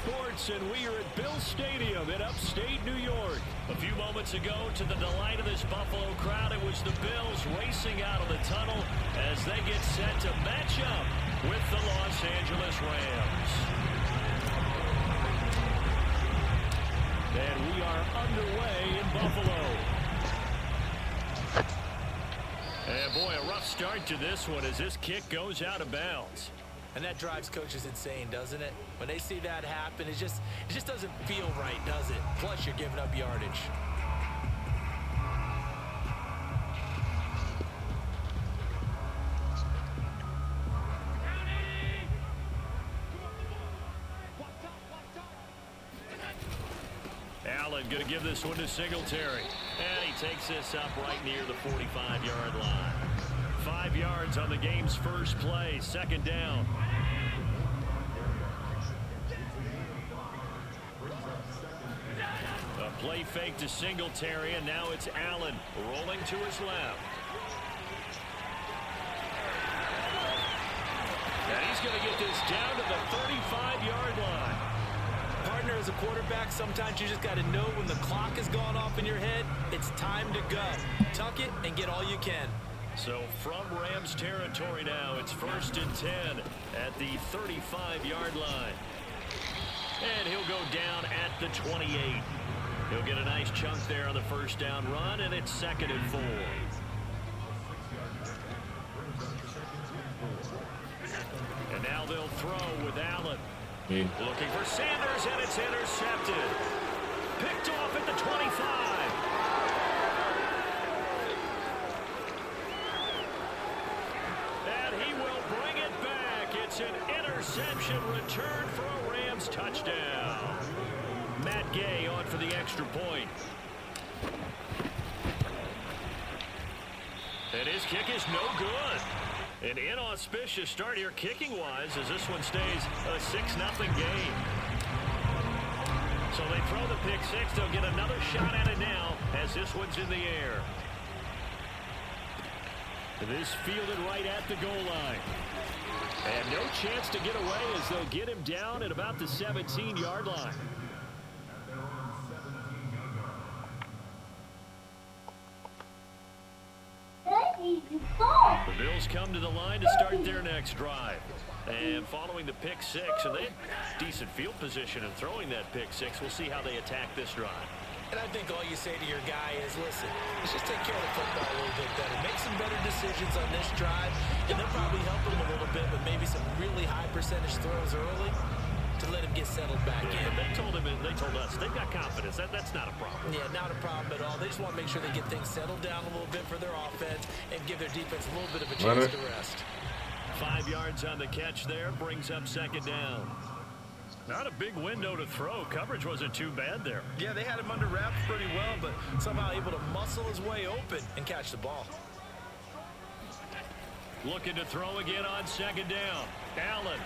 Sports, and we are at Bill Stadium in upstate New York. A few moments ago, to the delight of this Buffalo crowd, it was the Bills racing out of the tunnel as they get set to match up with the Los Angeles Rams. And we are underway in Buffalo. And boy, a rough start to this one as this kick goes out of bounds. And that drives coaches insane, doesn't it? When they see that happen, it just doesn't feel right, does it? Plus, you're giving up yardage. Allen going to give this one to Singletary. And he takes this up right near the 45-yard line. 5 yards on the game's first play, second down. A play fake to Singletary, and now it's Allen rolling to his left. And he's going to get this down to the 35-yard line. Partner, as a quarterback, sometimes you just got to know when the clock has gone off in your head, it's time to go. Tuck it and get all you can. So from Rams territory now, it's 1st and 10 at the 35-yard line. And he'll go down at the 28. He'll get a nice chunk there on the first down run, and it's 2nd and 4. And now they'll throw with Allen. Looking for Sanders, and it's intercepted. Picked off at the 25. And he will bring it back. It's an interception return for a Rams touchdown. Matt Gay on for the extra point. And his kick is no good. An inauspicious start here kicking-wise as this one stays a 6-0 game. So they throw the pick six. They'll get another shot at it now as this one's in the air. This fielded right at the goal line. And no chance to get away as they'll get him down at about the 17-yard line. The Bills come to the line to start their next drive. And following the pick six, and they had decent field position in throwing that pick six. We'll see how they attack this drive. And I think all you say to your guy is, listen, let's just take care of the football a little bit better. Make some better decisions on this drive, and they'll probably help him a little bit with maybe some really high percentage throws early to let him get settled back in. They told him, and they told us, they've got confidence. That's not a problem. Yeah, not a problem at all. They just want to make sure they get things settled down a little bit for their offense and give their defense a little bit of a chance to rest. 5 yards on the catch there, brings up 2nd down. Not a big window to throw. Coverage wasn't too bad there. Yeah, they had him under wraps pretty well, but somehow able to muscle his way open and catch the ball. Looking to throw again on 2nd down. Allen.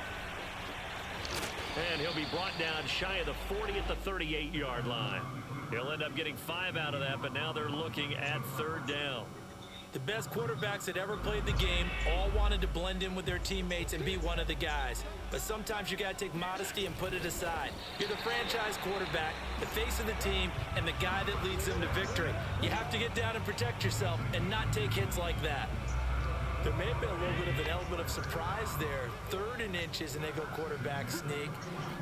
And he'll be brought down shy of the 40 at the 38-yard line. He'll end up getting 5 out of that, but now they're looking at 3rd down. The best quarterbacks that ever played the game all wanted to blend in with their teammates and be one of the guys. But sometimes you got to take modesty and put it aside. You're the franchise quarterback, the face of the team, and the guy that leads them to victory. You have to get down and protect yourself and not take hits like that. There may have been a little bit of an element of surprise there. 3rd and inches, and they go quarterback sneak.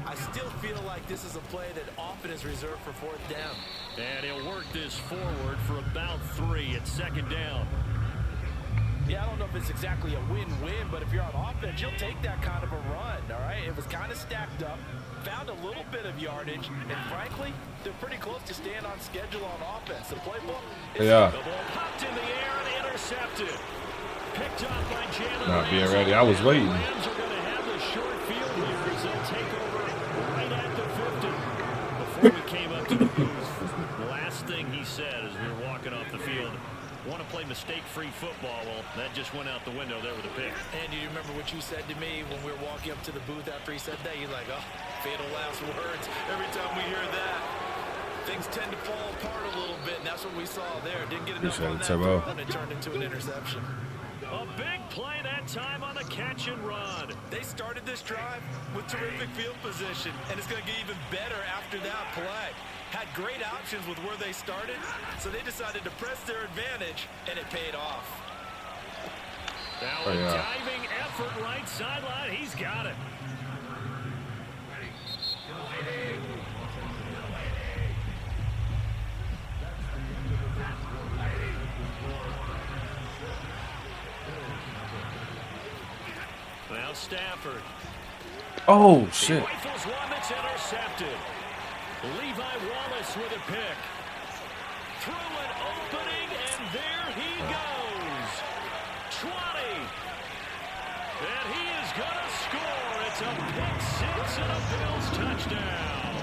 I still feel like this is a play that often is reserved for 4th down. And he'll work this forward for about 3 at 2nd down. Yeah, I don't know if it's exactly a win-win, but if you're on offense, you'll take that kind of a run, all right? It was kind of stacked up, found a little bit of yardage, and frankly, they're pretty close to staying on schedule on offense. The playbook is the ball popped in the air and intercepted. Picked up by Jalen. Not being ready. I was waiting. Rams are going to have the short field here as they take over right at the 50. Before we came up to the booth, the last thing he said as we were walking off the field, want to play mistake-free football. Well, that just went out the window there with a pick. And do you remember what you said to me when we were walking up to the booth after he said that? You're like, oh, fatal last words. Every time we hear that, things tend to fall apart a little bit, and that's what we saw there. Didn't get enough on that throw, and it turned into an interception. A big play that time on the catch and run. They started this drive with terrific field position, and it's going to get even better after that play. Had great options with where they started, so they decided to press their advantage, and it paid off. Now a diving effort right sideline. He's got it. Now Stafford. Oh, shit. He rifles one that's intercepted. Levi Wallace with a pick. Through an opening, and there he goes. 20. And he is going to score. It's a pick six and a Bills touchdown.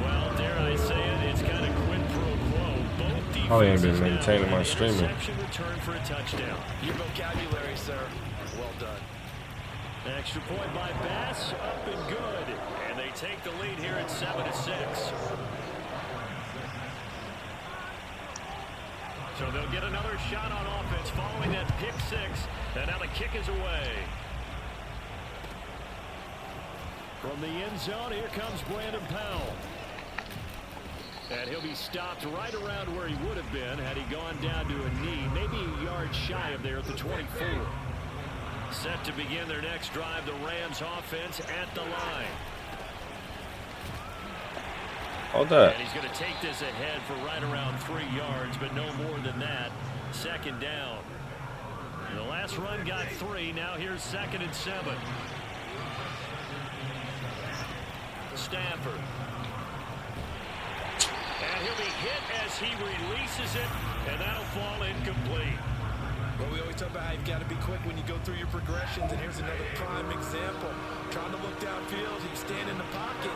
Well, dare I say it, it's kind of quid pro quo. Both defenses I ain't been maintaining my streaming. Reception return for a touchdown. Your vocabulary, sir. Well done. Extra point by Bass, up and good. And they take the lead here at 7-6. So they'll get another shot on offense following that pick six. And now the kick is away. From the end zone, here comes Brandon Powell. And he'll be stopped right around where he would have been had he gone down to a knee, maybe a yard shy of there at the 24. Set to begin their next drive, the Rams offense at the line. All that. And he's going to take this ahead for right around 3 yards, but no more than that. Second down. And the last run got 3. Now here's 2nd and 7. Stafford. And he'll be hit as he releases it, and that'll fall incomplete. Well, we always talk about how you've got to be quick when you go through your progressions, and here's another prime example. Trying to look downfield, he was standing in the pocket,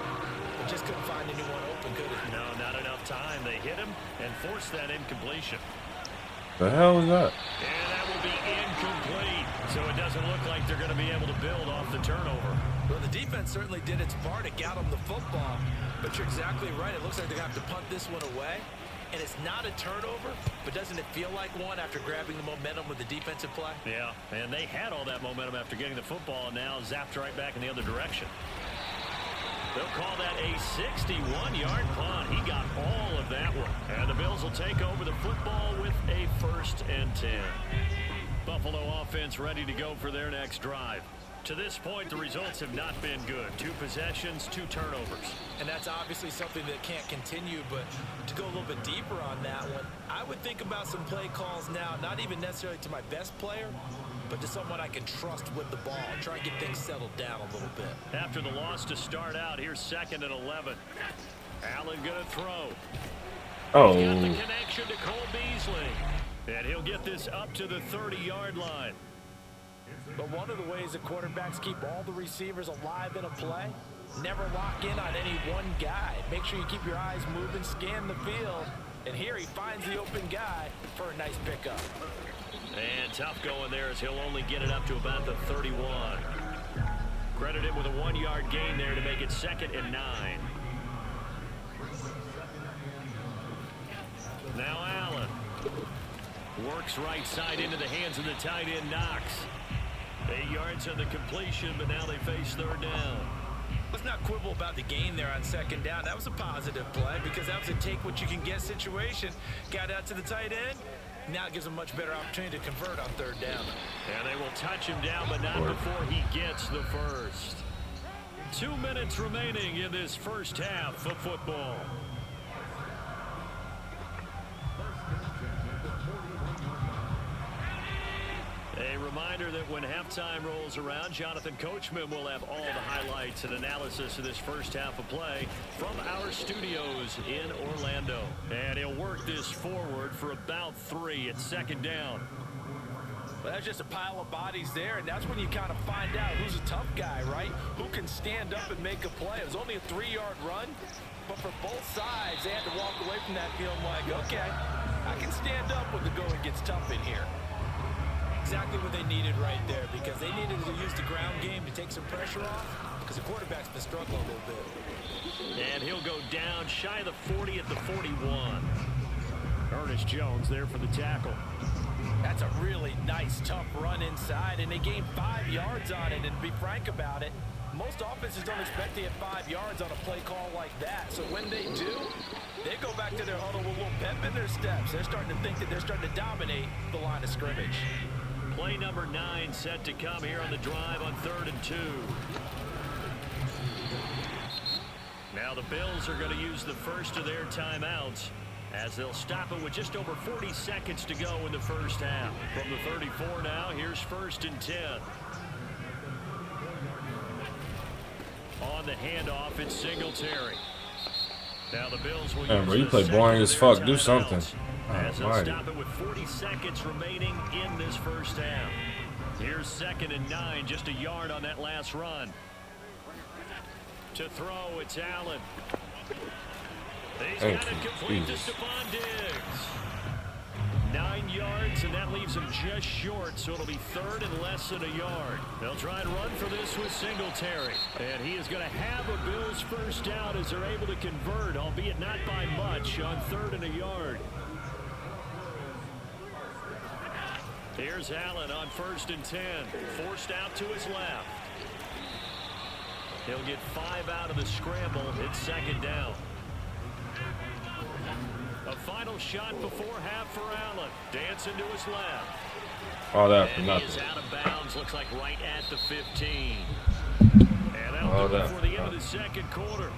but just couldn't find anyone open, could he? No, not enough time. They hit him and forced that incompletion. The hell was that? And that will be incomplete. So it doesn't look like they're going to be able to build off the turnover. Well, the defense certainly did its part to get them the football, but you're exactly right. It looks like they're going to have to punt this one away. And it's not a turnover, but doesn't it feel like one after grabbing the momentum with the defensive play? Yeah, and they had all that momentum after getting the football, and now zapped right back in the other direction. They'll call that a 61-yard punt. He got all of that one. And the Bills will take over the football with a 1st and 10. Buffalo offense ready to go for their next drive. To this point, the results have not been good. 2 possessions, 2 turnovers. And that's obviously something that can't continue, but to go a little bit deeper on that one, I would think about some play calls now, not even necessarily to my best player, but to someone I can trust with the ball. Try and get things settled down a little bit. After the loss to start out, here's 2nd and 11. Allen going to throw. Oh. He's got the connection to Cole Beasley. And he'll get this up to the 30-yard line. But one of the ways that quarterbacks keep all the receivers alive in a play, never lock in on any one guy. Make sure you keep your eyes moving, scan the field. And here he finds the open guy for a nice pickup. And tough going there as he'll only get it up to about the 31. Credit him with a 1-yard gain there to make it 2nd and 9. Now Allen works right side into the hands of the tight end Knox. 8 yards on the completion, but now they face 3rd down. Let's not quibble about the gain there on 2nd down. That was a positive play because that was a take-what-you-can-get situation. Got out to the tight end. Now it gives him a much better opportunity to convert on 3rd down. And they will touch him down, but not before he gets the first. 2 minutes remaining in this first half of football. A reminder that when halftime rolls around, Jonathan Coachman will have all the highlights and analysis of this first half of play from our studios in Orlando. And he'll work this forward for about 3 at 2nd down. Well, that's just a pile of bodies there, and that's when you kind of find out who's a tough guy, right? Who can stand up and make a play. It was only a 3-yard run, but for both sides, they had to walk away from that feeling like, okay, I can stand up when the going gets tough in here. Exactly what they needed right there, because they needed to use the ground game to take some pressure off, because the quarterback's been struggling a little bit. And he'll go down shy of the 40 at the 41. Ernest Jones there for the tackle. That's a really nice, tough run inside, and they gained 5 yards on it. And to be frank about it, most offenses don't expect to get 5 yards on a play call like that. So when they do, they go back to their huddle with a little pep in their steps. They're starting to think that they're starting to dominate the line of scrimmage. Play number 9 set to come here on the drive on 3rd and 2. Now the Bills are going to use the first of their timeouts as they'll stop it with just over 40 seconds to go in the first half. From the 34 now, here's 1st and 10. On the handoff, it's Singletary. Now the Bills will Man, bro, you play boring as fuck. Do something. As they'll stop it with 40 seconds remaining in this first half. Here's 2nd and 9, just a yard on that last run. To throw, it's Allen. He's got it complete to Stephon Diggs. 9 yards, and that leaves him just short, so it'll be 3rd and less than a yard. They'll try and run for this with Singletary. And he is going to have a Bills first down as they're able to convert, albeit not by much, on 3rd and a yard. Here's Allen on 1st and 10. Forced out to his left. He'll get 5 out of the scramble. It's 2nd down. A final shot before half for Allen. Dancing to his left. All that for And nothing. he is out of bounds. Looks like right at the 15. And that'll do it for the end of the 2nd quarter.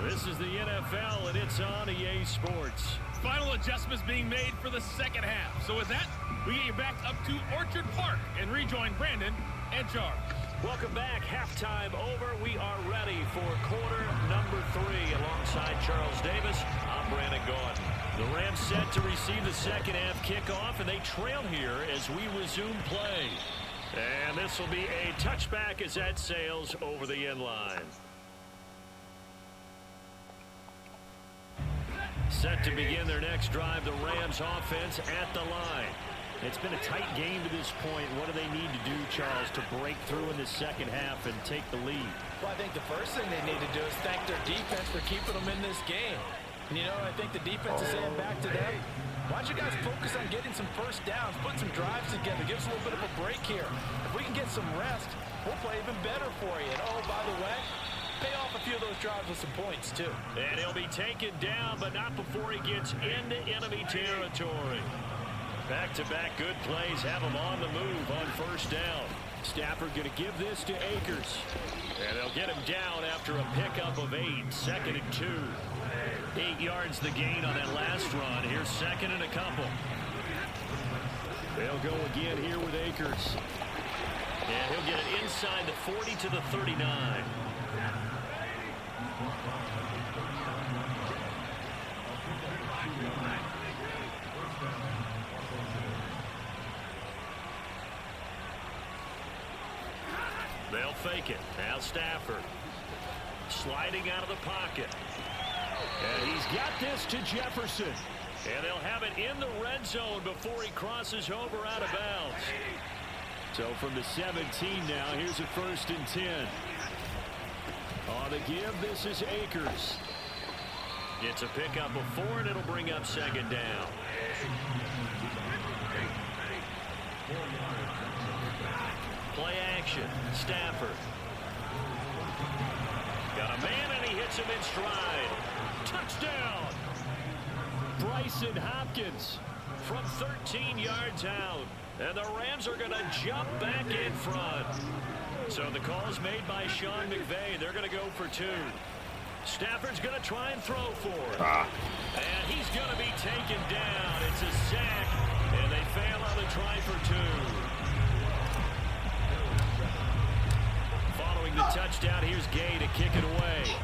This is the NFL, and it's on EA Sports. Final adjustments being made for the 2nd half. So with that, we get you back up to Orchard Park and rejoin Brandon and Charles. Welcome back. Halftime over. We are ready for quarter number 3. Alongside Charles Davis, I'm Brandon Gaudin. The Rams set to receive the 2nd half kickoff, and they trail here as we resume play. And this will be a touchback as that sails over the end line. Set to begin their next drive, the Rams offense at the line. It's been a tight game to this point. What do they need to do, Charles, to break through in the 2nd half and take the lead? Well, I think the first thing they need to do is thank their defense for keeping them in this game. And, you know, I think the defense is saying back to them, why don't you guys focus on getting some first downs, put some drives together, give us a little bit of a break here. If we can get some rest, we'll play even better for you. And, oh, by the way, pay off a few of those drives with some points, too. And he'll be taken down, but not before he gets into enemy territory. Back-to-back good plays have him on the move on 1st down. Stafford going to give this to Akers. And they'll get him down after a pickup of 8. 2nd and 2. 8 yards the gain on that last run. Here's 2nd and a couple. They'll go again here with Akers. And he'll get it inside the 40 to the 39. They'll fake it. Now Stafford. Sliding out of the pocket. And he's got this to Jefferson. And they'll have it in the red zone before he crosses over out of bounds. So from the 17 now, here's a 1st and 10. On the give, this is Akers. It's a pickup of 4, and it'll bring up 2nd down. Play action. Stafford. Got a man, and he hits him in stride. Touchdown. Bryson Hopkins from 13 yards out. And the Rams are going to jump back in front. So the call's made by Sean McVay. They're going to go for 2. Stafford's going to try and throw for it. And he's going to be taken down. It's a sack, and they fail on the try for 2. Following the touchdown, here's Gay to kick it away.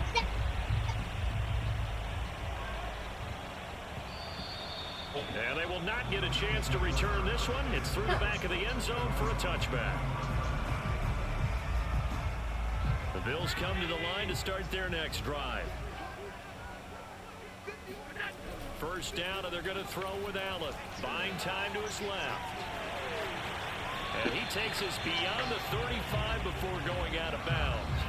And they will not get a chance to return this one. It's through the back of the end zone for a touchback. The Bills come to the line to start their next drive. 1st down, and they're going to throw with Allen. Buying time to his left. And he takes us beyond the 35 before going out of bounds.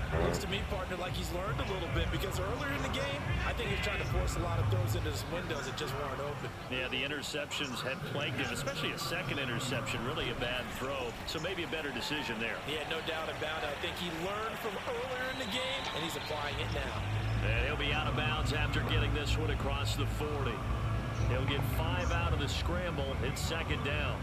Looks to me, partner, like he's learned a little bit because earlier in the game, I think he was trying to force a lot of throws into his windows that just weren't open. Yeah, the interceptions had plagued him, especially a second interception, really a bad throw. So maybe a better decision there. Yeah, no doubt about it. I think he learned from earlier in the game, and he's applying it now. And he'll be out of bounds after getting this one across the 40. He'll get 5 out of the scramble. It's second down.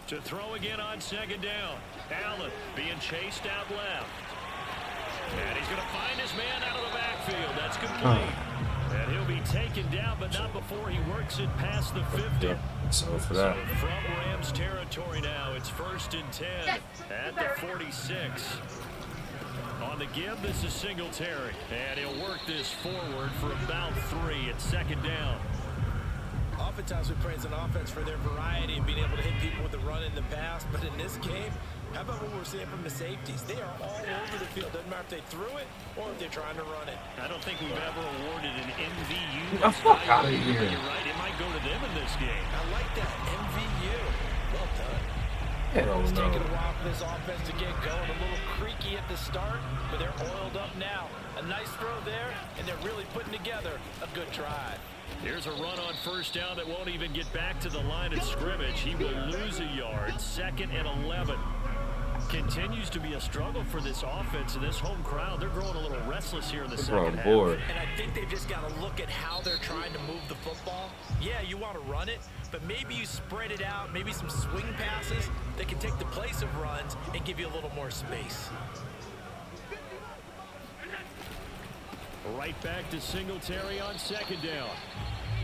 To throw again on second down. Allen being chased out left. And he's going to find his man out of the backfield. That's complete. And he'll be taken down, but not before he works it past the 50. So for that. So from Rams territory now, it's 1st and 10 at the 46. On the give, this is Singletary. And he'll work this forward for about 3 at second down. Oftentimes we praise an offense for their variety and being able to hit people with the run in the pass, but in this game, how about what we're seeing from the safeties? They are all over the field. Doesn't matter if they threw it or if they're trying to run it. I don't think we've ever awarded an MVU. The fuck out of here. You're right, it might go to them in this game. I like that, MVU. Well done. Hell It's taking no. a while for this offense to get going. A little creaky at the start, but they're oiled up now. A nice throw there, and they're really putting together a good drive. Here's a run on first down that won't even get back to the line of scrimmage. He will lose a yard. 2nd and 11. Continues to be a struggle for this offense and this home crowd. They're growing a little restless here in the second half. And I think they've just got to look at how they're trying to move the football. Yeah, you want to run it, but maybe you spread it out, maybe some swing passes that can take the place of runs and give you a little more space. Right back to Singletary on second down.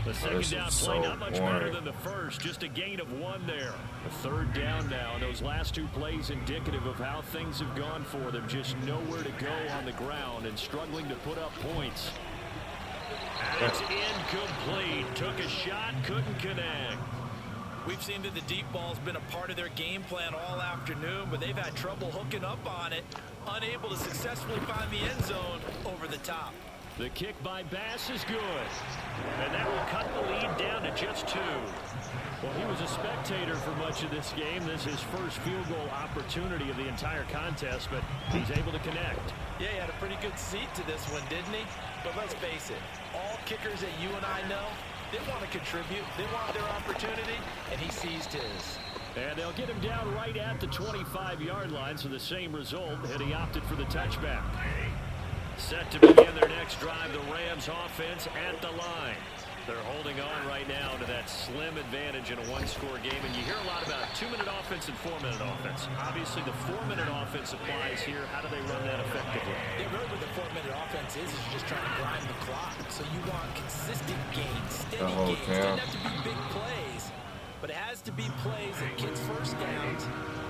The second this down is play so not much boring. better than the first. Just a gain of 1 there. The 3rd down now. And those last 2 plays indicative of how things have gone for them. Just nowhere to go on the ground and struggling to put up points. And it's incomplete. Took a shot, couldn't connect. We've seen that the deep ball's been a part of their game plan all afternoon, but they've had trouble hooking up on it, unable to successfully find the end zone over the top. The kick by Bass is good. And that will cut the lead down to just 2. Well, he was a spectator for much of this game. This is his first field goal opportunity of the entire contest, but he's able to connect. Yeah, he had a pretty good seat to this one, didn't he? But let's face it, all kickers that you and I know, they want to contribute. They want their opportunity, and he seized his. And they'll get him down right at the 25-yard line, so the same result, and he opted for the touchback. Set to begin their next drive, the Rams offense at the line. They're holding on right now to that slim advantage in a 1-score game, and you hear a lot about 2-minute offense and 4-minute offense. Obviously, the 4-minute offense applies here. How do they run that effectively? Yeah, really what the 4-minute offense is you're just trying to grind the clock. So you want consistent gains, steady gains. It doesn't have to be big plays, but it has to be plays that gets first downs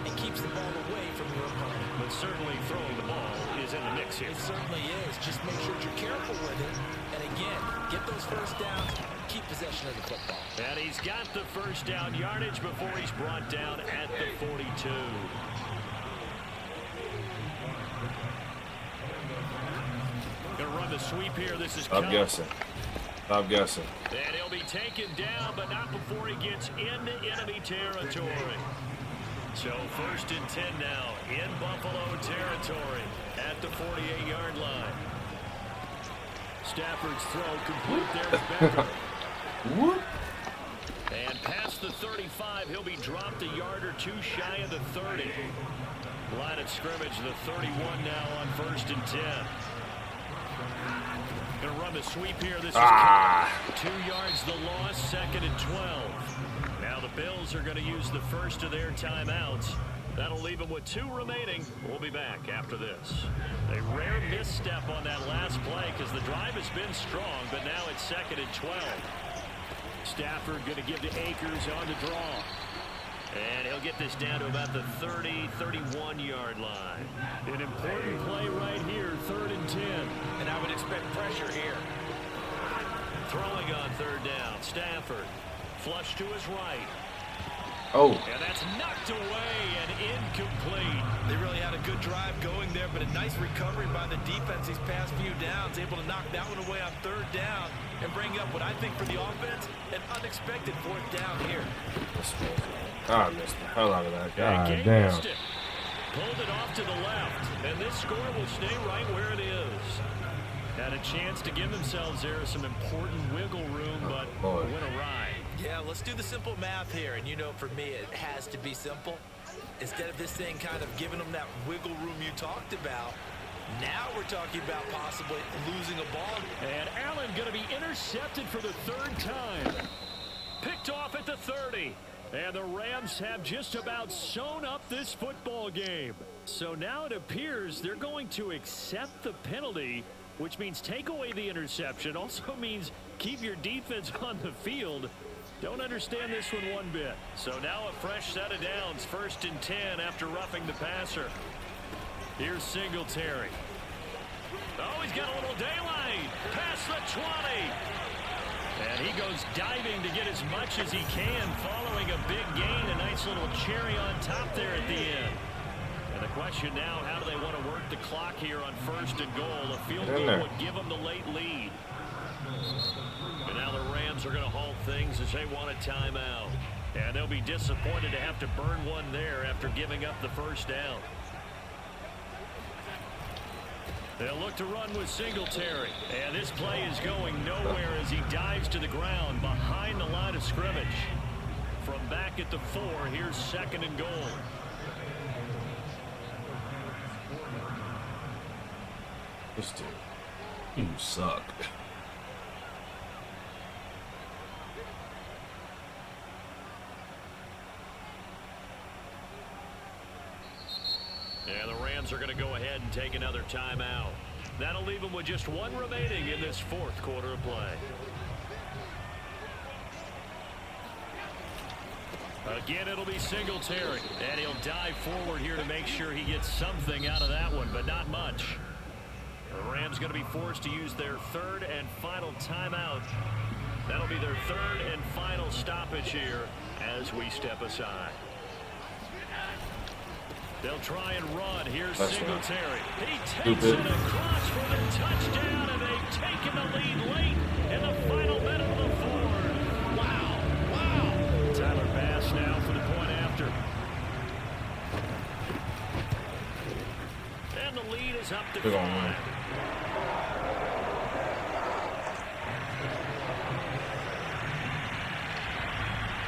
and keeps the ball away from your opponent. But certainly throwing the ball is in the mix here. It certainly is. Just make sure that you're careful with it. And again, get those first downs, keep possession of the football. And he's got the first down yardage before he's brought down at the 42. Gonna run the sweep here. This is Stop guessing. Stop guessing. And he'll be taken down, but not before he gets into enemy territory. So 1st and 10 now in Buffalo territory at the 48-yard line. Stafford's throw complete there with Becker. What? And past the 35, he'll be dropped a yard or 2 shy of the 30. Line of scrimmage, the 31 now on 1st and 10. Gonna run the sweep here. This is 2 yards the loss, 2nd and 12. Now the Bills are going to use the first of their timeouts. That'll leave them with 2 remaining. We'll be back after this. A rare misstep on that last play because the drive has been strong, but now it's 2nd and 12. Stafford going to give to Akers on the draw. And he'll get this down to about the 30, 31-yard line. An important play right here, 3rd and 10. And I would expect pressure here. Throwing on 3rd down, Stafford. Flush to his right. Oh. And that's knocked away and incomplete. They really had a good good drive going there, but a nice recovery by the defense these past few downs, able to knock that one away on third down and bring up what I think for the offense, an unexpected fourth down here. I missed the hell out of that. God Gay damn. missed it. Pulled it off to the left, and this score will stay right where it is. Had a chance to give themselves there some important wiggle room, but went awry. Yeah, let's do the simple math here, and you know for me it has to be simple. Instead of this thing kind of giving them that wiggle room you talked about, now we're talking about possibly losing a ball. And Allen going to be intercepted for the third time. Picked off at the 30. And the Rams have just about sewn up this football game. So now it appears they're going to accept the penalty, which means take away the interception. Also means keep your defense on the field. Don't understand this one bit. So now a fresh set of downs, 1st and 10 after roughing the passer. Here's Singletary. Oh, he's got a little daylight. Past the 20. And he goes diving to get as much as he can, following a big gain. A nice little cherry on top there at the end. And the question now, how do they want to work the clock here on 1st and goal? A field goal would give them the late lead. And now the Rams are going to halt things as they want a timeout. And they'll be disappointed to have to burn one there after giving up the first down. They'll look to run with Singletary. And this play is going nowhere as he dives to the ground behind the line of scrimmage. From back at the 4, here's 2nd and goal. This dude, you suck. Yeah, the Rams are going to go ahead and take another timeout. That'll leave them with just one remaining in this 4th quarter of play. Again, it'll be Singletary, and he'll dive forward here to make sure he gets something out of that one, but not much. The Rams going to be forced to use their 3rd and final timeout. That'll be their 3rd and final stoppage here as we step aside. They'll try and run. Here's Singletary. He takes it across for the touchdown, and they've taken the lead late in the final minute of the 4th. Wow. Wow. Tyler Bass now for the point after. And the lead is up to 5.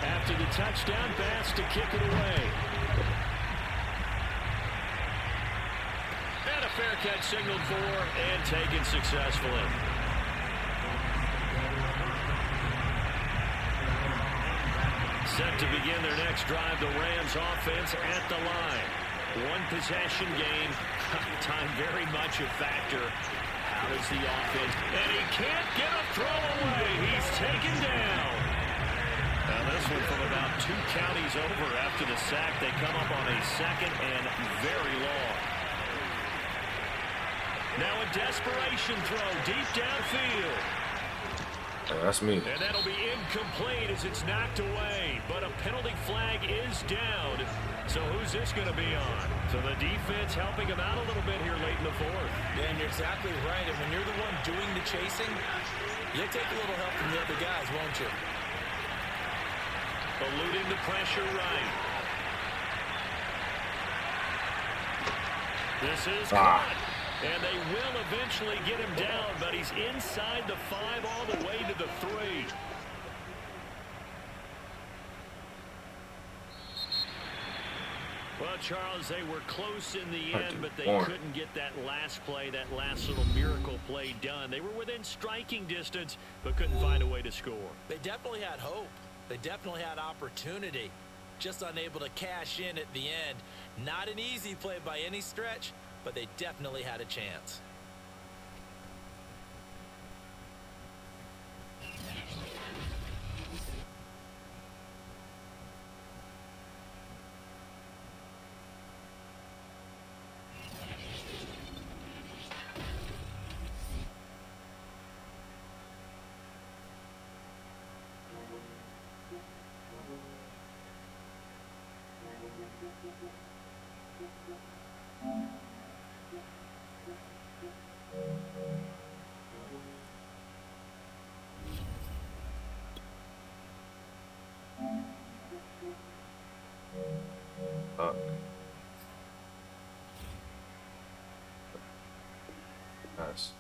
After the touchdown, Bass to kick it away. And a fair catch signaled for and taken successfully. Set to begin their next drive, the Rams offense at the line. One possession game, time very much a factor. How does the offense? And he can't get a throw away. He's taken down. Now this one from about 2 counties over after the sack. They come up on a 2nd and very long. Now a desperation throw deep downfield. Yeah, that's me. And that'll be incomplete as it's knocked away. But a penalty flag is down. So who's this going to be on? So the defense helping him out a little bit here late in the 4th. Yeah, and you're exactly right. And when you're the one doing the chasing, you'll take a little help from the other guys, won't you? Eluding the pressure right. This is caught. And they will eventually get him down, but he's inside the 5 all the way to the 3. Well, Charles, they were close in the end, but they couldn't get that last play, that last little miracle play done. They were within striking distance, but couldn't find a way to score. They definitely had hope. They definitely had opportunity. Just unable to cash in at the end. Not an easy play by any stretch, but they definitely had a chance. Nice.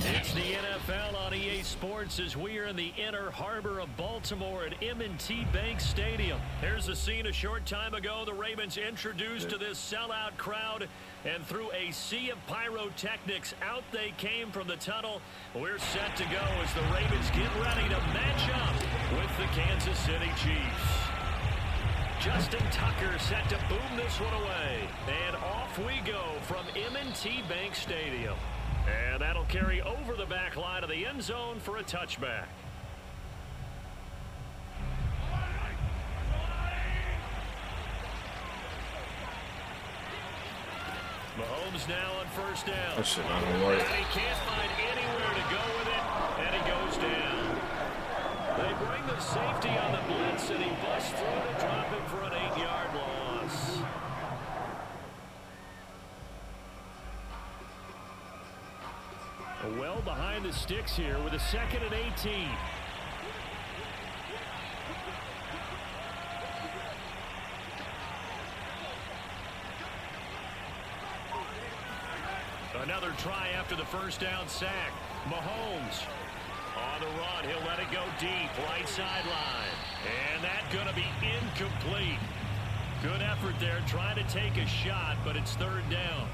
It's the NFL on EA Sports as we are in the inner harbor of Baltimore at M&T Bank Stadium. Here's a scene a short time ago. The Ravens introduced to this sellout crowd, and through a sea of pyrotechnics, out they came from the tunnel. We're set to go as the Ravens get ready to match up with the Kansas City Chiefs. Justin Tucker set to boom this one away. And off we go from M&T Bank Stadium. And that'll carry over the back line of the end zone for a touchback. Mahomes now on first down. That shit not gonna work. And he can't find anywhere to go with it, and he goes down. They bring the safety on the blitz, and he busts through to drop him for an 8-yard loss. Well behind the sticks here with a 2nd and 18. Another try after the first down sack. Mahomes on the run. He'll let it go deep. Right sideline. And that's going to be incomplete. Good effort there trying to take a shot, but it's 3rd down.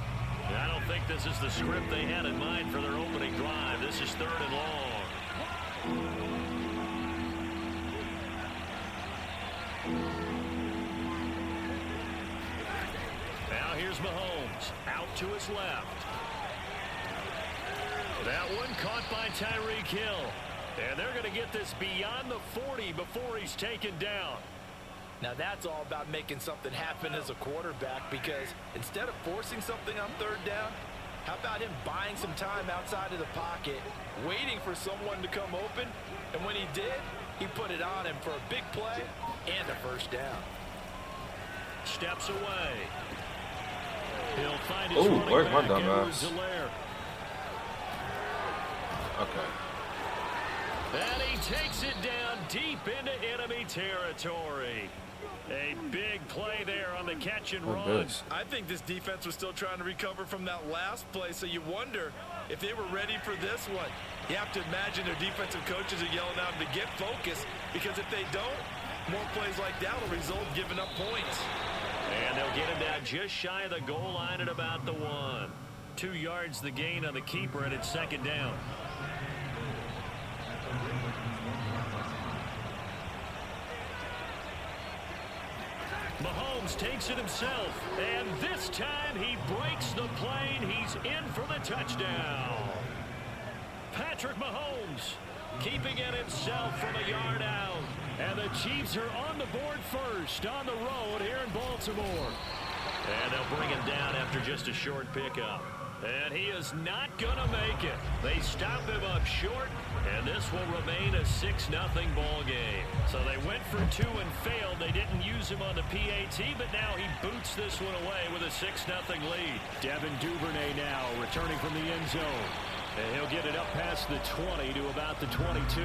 I don't think this is the script they had in mind for their opening drive. This is 3rd and long. Now here's Mahomes out to his left. That one caught by Tyreek Hill. And they're going to get this beyond the 40 before he's taken down. Now that's all about making something happen as a quarterback, because instead of forcing something on 3rd down, how about him buying some time outside of the pocket, waiting for someone to come open, and when he did, he put it on him for a big play and a first down. Steps away. He'll find his Ooh, running where's my back, dumb Edwards ass? Helaire. Okay. And he takes it down deep into enemy territory. A big play there on the catch and run. I think this defense was still trying to recover from that last play, so you wonder if they were ready for this one. You have to imagine their defensive coaches are yelling out to get focused, because if they don't, more plays like that will result in giving up points. And they'll get him down just shy of the goal line at about the 1. 2 yards the gain on the keeper, and it's 2nd down. Mahomes takes it himself, and this time he breaks the plane. He's in for the touchdown. Patrick Mahomes keeping it himself from a yard out. And the Chiefs are on the board first on the road here in Baltimore. And they'll bring him down after just a short pickup. And he is not going to make it. They stop him up short, and this will remain a 6-0 ball game. So they went for 2 and failed. They didn't use him on the PAT, but now he boots this one away with a 6-0 lead. Devin Duvernay now returning from the end zone. And he'll get it up past the 20 to about the 22.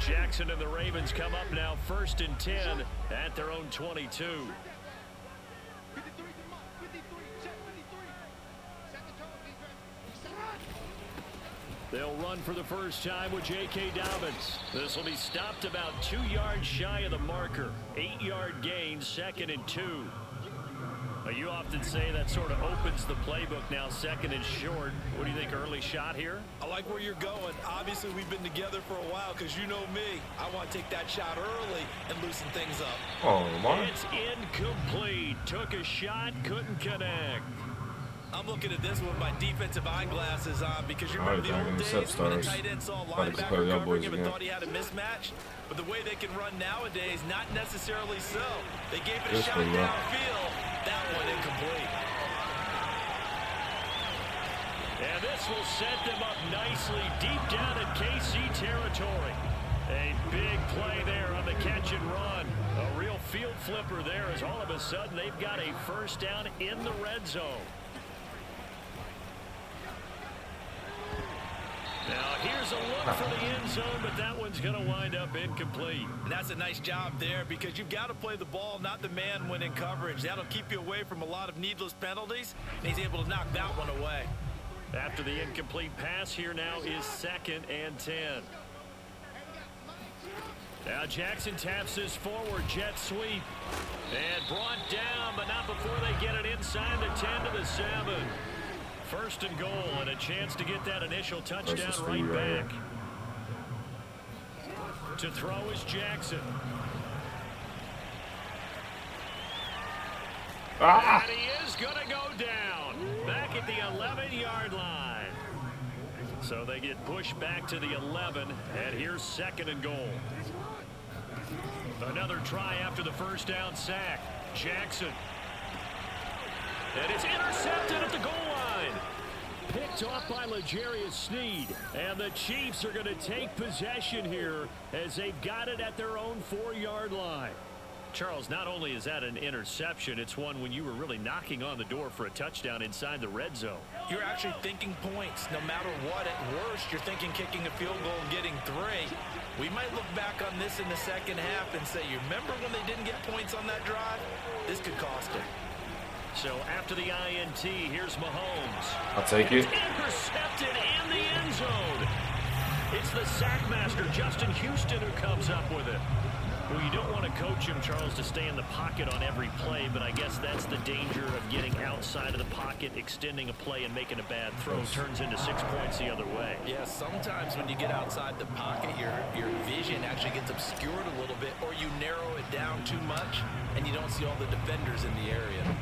Jackson and the Ravens come up now 1st and 10 at their own 22. They'll run for the first time with J.K. Dobbins. This will be stopped about 2 yards shy of the marker. 8-yard gain, 2nd and 2. You often say that sort of opens the playbook now, 2nd and short. What do you think, early shot here? I like where you're going. Obviously, we've been together for a while because you know me. I want to take that shot early and loosen things up. Oh, Lamar. It's incomplete. Took a shot, couldn't connect. I'm looking at this with my defensive eyeglasses on because you remember the old days when the tight end saw a linebacker covering him and thought he had a mismatch? But the way they can run nowadays, not necessarily so. They gave it a shot downfield. That one incomplete. And this will set them up nicely deep down in KC territory. A big play there on the catch and run. A real field flipper there as all of a sudden they've got a first down in the red zone. Now here's a look for the end zone, but that one's going to wind up incomplete. And that's a nice job there because you've got to play the ball, not the man when in coverage. That'll keep you away from a lot of needless penalties, and he's able to knock that one away. After the incomplete pass, here now is 2nd and 10. Now Jackson taps this forward, jet sweep. And brought down, but not before they get it inside the 10 to the 7. 1st and goal, and a chance to get that initial touchdown right back. To throw is Jackson. And he is going to go down. Back at the 11-yard line. So they get pushed back to the 11, and here's 2nd and goal. Another try after the first down sack. Jackson. And it's intercepted at the goal line. Picked off by L'Jarius Sneed. And the Chiefs are going to take possession here as they've got it at their own 4-yard line. Charles, not only is that an interception, it's one when you were really knocking on the door for a touchdown inside the red zone. You're actually thinking points. No matter what, at worst, you're thinking kicking a field goal and getting 3. We might look back on this in the second half and say, you remember when they didn't get points on that drive? This could cost them. So after the INT, here's Mahomes. I'll take it. Intercepted in the end zone. It's the sackmaster, Justin Houston, who comes up with it. Well, you don't want to coach him, Charles, to stay in the pocket on every play, but I guess that's the danger of getting outside of the pocket, extending a play, and making a bad throw. Turns into 6 points the other way. Yeah, sometimes when you get outside the pocket, your vision actually gets obscured a little bit, or you narrow it down too much, and you don't see all the defenders in the area.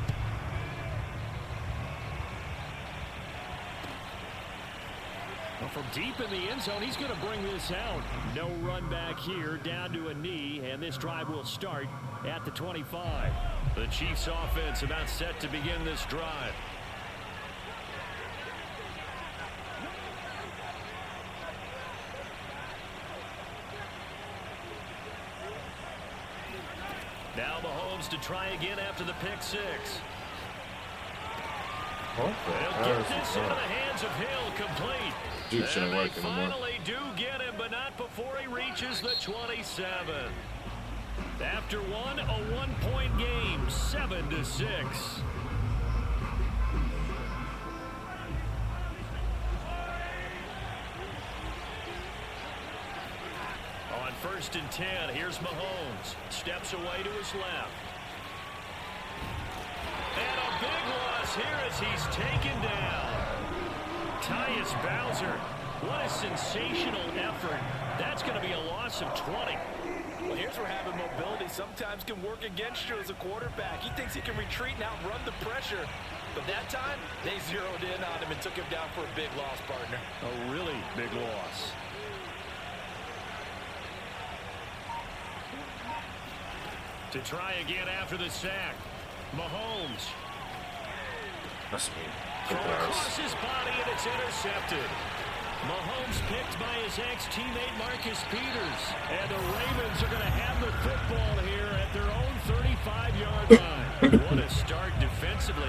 Well, from deep in the end zone, he's going to bring this out. No run back here, down to a knee, and this drive will start at the 25. The Chiefs offense about set to begin this drive. Now Mahomes to try again after the pick 6. They'll get this into the hands of Hill, complete. Dude, shouldn't and work they anymore. finally do get him, but not before he reaches the 27. After one, a 1-point game, 7-6. On 1st and 10, here's Mahomes. Steps away to his left. And a big loss here as he's taken down. Tyus Bowser, what a sensational effort. That's going to be a loss of 20. Well, here's where having mobility sometimes can work against you as a quarterback. He thinks he can retreat and outrun the pressure. But that time, they zeroed in on him and took him down for a big loss, partner. A really big loss. To try again after the sack. Mahomes. That's me. Throw across his body, and it's intercepted. Mahomes picked by his ex-teammate Marcus Peters. And the Ravens are going to have the football here at their own 35-yard line. What a start defensively.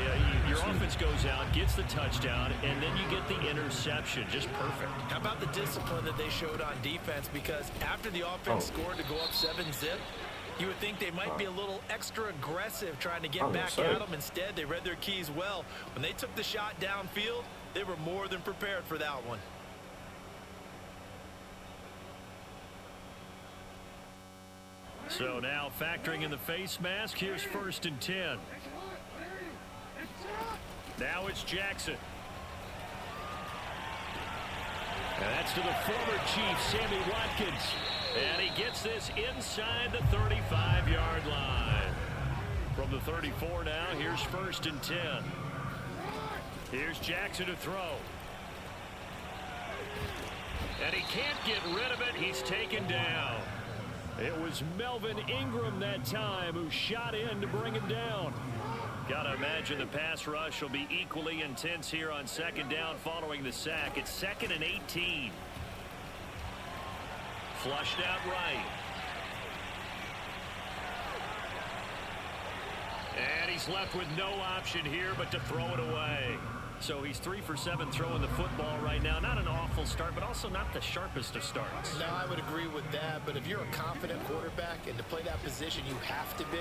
Your offense goes out, gets the touchdown, and then you get the interception. Just perfect. How about the discipline that they showed on defense? Because after the offense scored to go up 7-zip, you would think they might be a little extra aggressive trying to get back at them. Instead, they read their keys well. When they took the shot downfield, they were more than prepared for that one. So now factoring in the face mask, here's 1st and 10. Now it's Jackson. And that's to the former Chief, Sammy Watkins. And he gets this inside the 35-yard line. From the 34 now, here's 1st and 10. Here's Jackson to throw. And he can't get rid of it. He's taken down. It was Melvin Ingram that time who shot in to bring him down. Gotta imagine the pass rush will be equally intense here on 2nd down following the sack. It's 2nd and 18. Flushed out right. And he's left with no option here but to throw it away. So he's 3 for 7 throwing the football right now. Not an awful start, but also not the sharpest of starts. No, I would agree with that. But if you're a confident quarterback and to play that position, you have to be.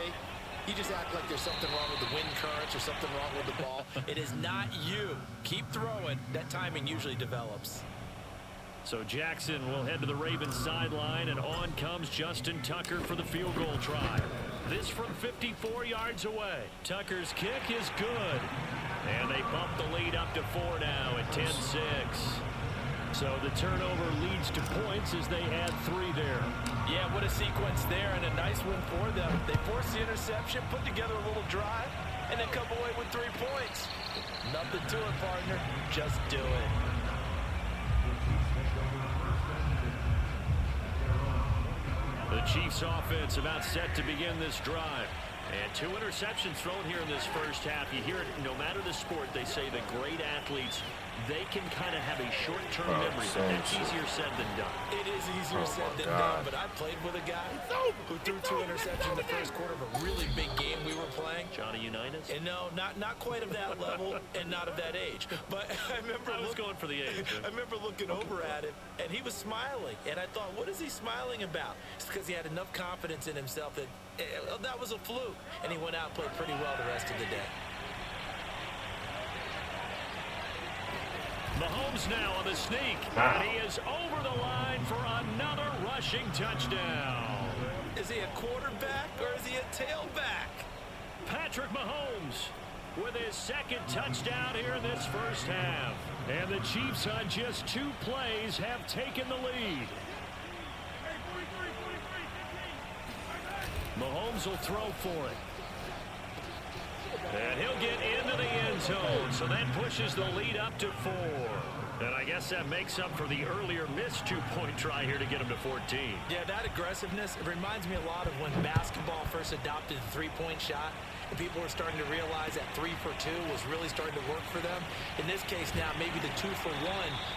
You just act like there's something wrong with the wind currents or something wrong with the ball. It is not you. Keep throwing. That timing usually develops. So Jackson will head to the Ravens sideline, and on comes Justin Tucker for the field goal try. This from 54 yards away. Tucker's kick is good. And they bump the lead up to 4 now at 10-6. So the turnover leads to points as they add 3 there. Yeah, what a sequence there, and a nice win for them. They forced the interception, put together a little drive, and then come away with 3 points. Nothing to it, partner. Just do it. The Chiefs offense about set to begin this drive. And 2 interceptions thrown here in this first half. You hear it no matter the sport, they say the great athletes, they can kind of have a short-term memory. But that's easier said than done. It is easier said than done, but I played with a guy who threw 2 interceptions in the first quarter of a really big game we were playing. Johnny Unitas? And no, not quite of that level and not of that age. But I remember going for the age. I remember looking over at him, and he was smiling. And I thought, what is he smiling about? It's because he had enough confidence in himself that that was a fluke. And he went out and played pretty well the rest of the day. Mahomes now on the sneak. And he is over the line for another rushing touchdown. Is he a quarterback or is he a tailback? Patrick Mahomes with his 2nd touchdown here in this first half. And the Chiefs on just 2 plays have taken the lead. Mahomes will throw for it. And he'll get into the end zone. So that pushes the lead up to 4. And I guess that makes up for the earlier missed 2-point try here to get him to 14. Yeah, that aggressiveness, it reminds me a lot of when basketball first adopted the 3-point shot. And people were starting to realize that 3 for 2 was really starting to work for them. In this case now, maybe the 2 for 1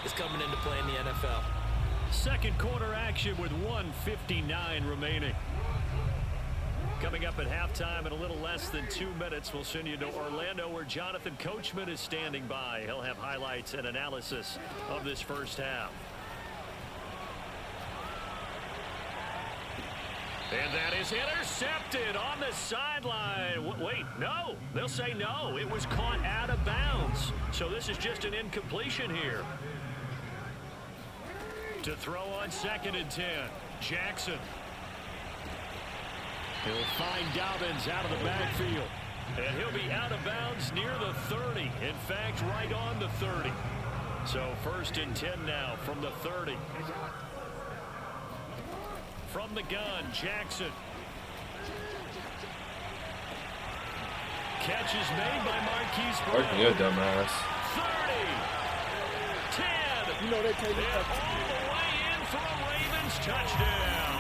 is coming into play in the NFL. 2nd quarter action with 1:59 remaining. Coming up at halftime in a little less than 2 minutes, we'll send you to Orlando where Jonathan Coachman is standing by. He'll have highlights and analysis of this first half. And that is intercepted on the sideline. Wait, no. They'll say no. It was caught out of bounds. So this is just an incompletion here. To throw on 2nd and 10. Jackson. He'll find Dobbins out of the backfield. And he'll be out of bounds near the 30. In fact, right on the 30. So 1st and 10 now from the 30. From the gun, Jackson. Catch is made by Marquise Brown. Working good, dumbass. 30. 10. You know they take it And all the way in for a Ravens touchdown.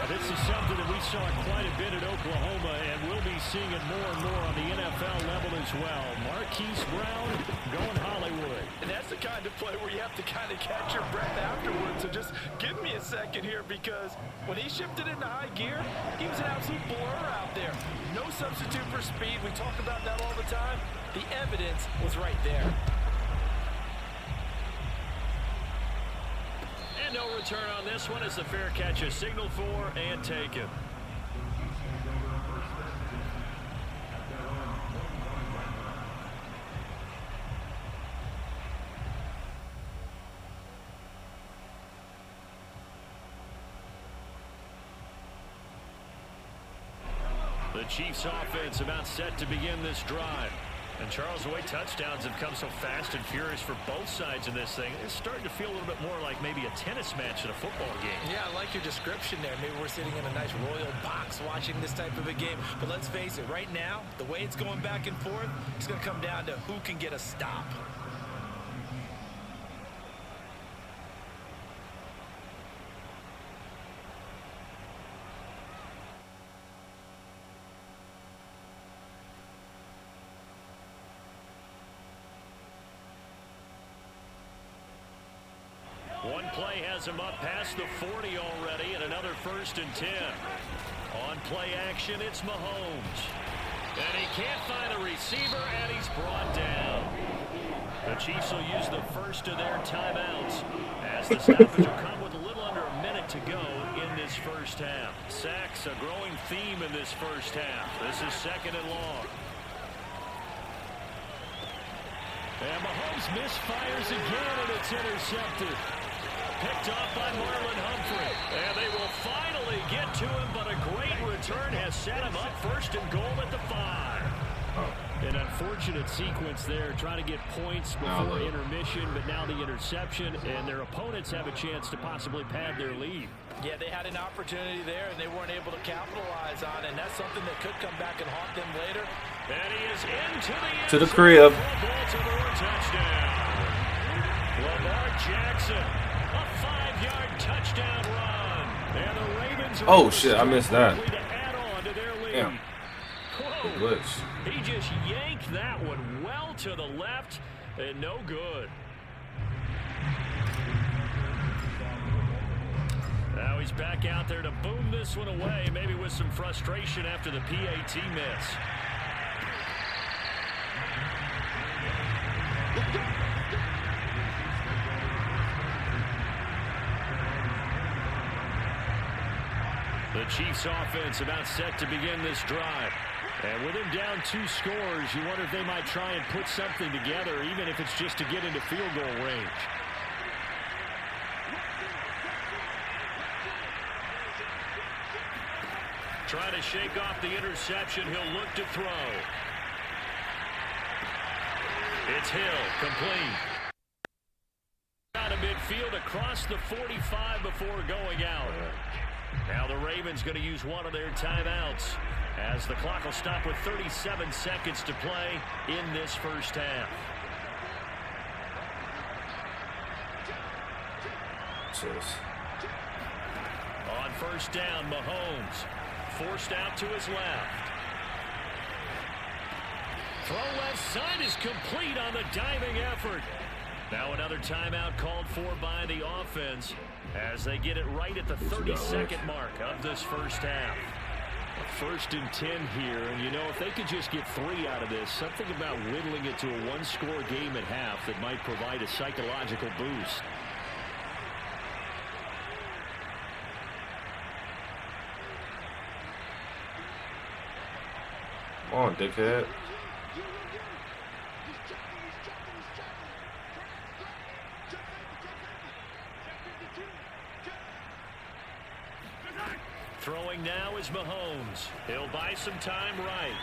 This is something that we saw quite a bit at Oklahoma, and we'll be seeing it more and more on the NFL level as well. Marquise Brown going Hollywood. And that's the kind of play where you have to kind of catch your breath afterwards. So just give me a second here, because when he shifted into high gear, he was an absolute blur out there. No substitute for speed. We talk about that all the time. The evidence was right there. And no return on this one as the fair catch is signaled for and taken. The Chiefs offense about set to begin this drive. And Charles, the way touchdowns have come so fast and furious for both sides in this thing, it's starting to feel a little bit more like maybe a tennis match in a football game. Yeah, I like your description there. Maybe we're sitting in a nice royal box watching this type of a game. But let's face it, right now, the way it's going back and forth, it's going to come down to who can get a stop. One play has him up past the 40 already, and another 1st and 10. On play action, it's Mahomes. And he can't find a receiver, and he's brought down. The Chiefs will use the first of their timeouts as the stoppage will come with a little under a minute to go in this first half. Sacks, a growing theme in this first half. This is 2nd and long. And Mahomes misfires again, and it's intercepted. Picked off by Marlon Humphrey. And they will finally get to him, but a great return has set him up 1st and goal at the 5. An unfortunate sequence there, trying to get points before intermission, but now the interception, and their opponents have a chance to possibly pad their lead. Yeah, they had an opportunity there, and they weren't able to capitalize on it, and that's something that could come back and haunt them later. And he is into the end to the crib. Baltimore touchdown. Lamar Jackson, a 5-yard touchdown run. And the Ravens Oh, shit, I missed that. to add on to their lead. Damn. Whoa. Glitch. He just yanked that one well to the left, and no good. Now he's back out there to boom this one away, maybe with some frustration after the PAT miss. The Chiefs offense about set to begin this drive. And with him down 2 scores, you wonder if they might try and put something together, even if it's just to get into field goal range. Trying to shake off the interception. He'll look to throw. It's Hill, complete. Out of midfield across the 45 before going out. Now the Ravens going to use one of their timeouts as the clock will stop with 37 seconds to play in this first half. On 1st down, Mahomes forced out to his left. Throw left side is complete on the diving effort. Now another timeout called for by the offense as they get it right at the 32nd mark of this first half. 1st and 10 here, and you know, if they could just get 3 out of this, something about whittling it to a 1-score game at half that might provide a psychological boost. Come on, dickhead. Throwing now is Mahomes. He'll buy some time right.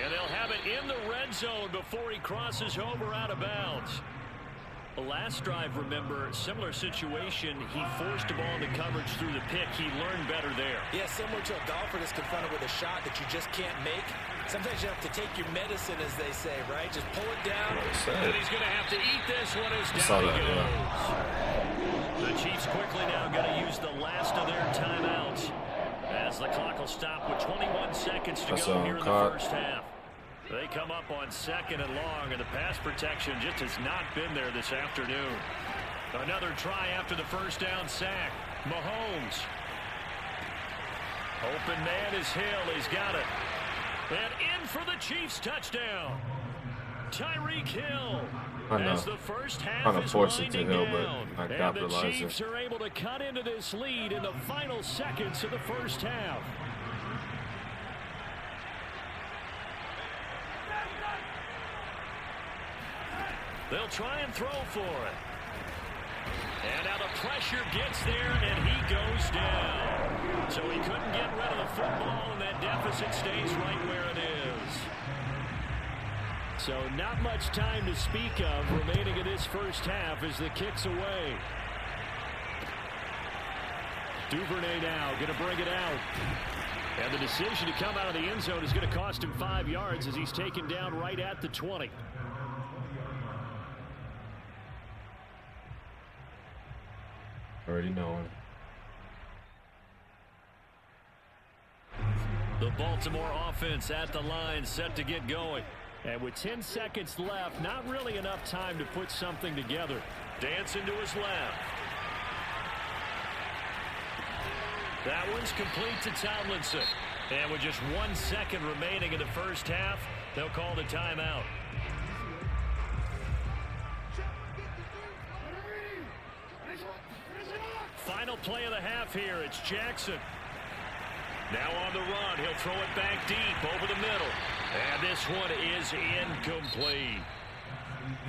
And they'll have it in the red zone before he crosses over out of bounds. Last drive, remember, similar situation. He forced a ball into coverage through the pick. He learned better there. Yeah, similar to a golfer that's confronted with a shot that you just can't make. Sometimes you have to take your medicine, as they say, right? Just pull it down. And he's going to have to eat this one as down he goes. The Chiefs quickly now going to use the last of their timeouts as the clock will stop with 21 seconds to go here in the first half. They come up on 2nd and long, and the pass protection just has not been there this afternoon. Another try after the first down sack. Mahomes. Open man is Hill. He's got it. And in for the Chiefs touchdown. Tyreek Hill. As the first half is winding down, and the Chiefs are able to cut into this lead in the final seconds of the first half. They'll try and throw for it. And now the pressure gets there, and he goes down. So he couldn't get rid of the football, and that deficit stays right where it is. So not much time to speak of remaining in this first half as the kick's away. Duvernay now going to bring it out. And the decision to come out of the end zone is going to cost him 5 yards as he's taken down right at the 20. Already knowing. The Baltimore offense at the line, set to get going. And with 10 seconds left, not really enough time to put something together. Dancing to his left. That one's complete to Tomlinson. And with just 1 second remaining in the first half, they'll call the timeout. Final play of the half here. It's Jackson. Now on the run. He'll throw it back deep over the middle. And this one is incomplete.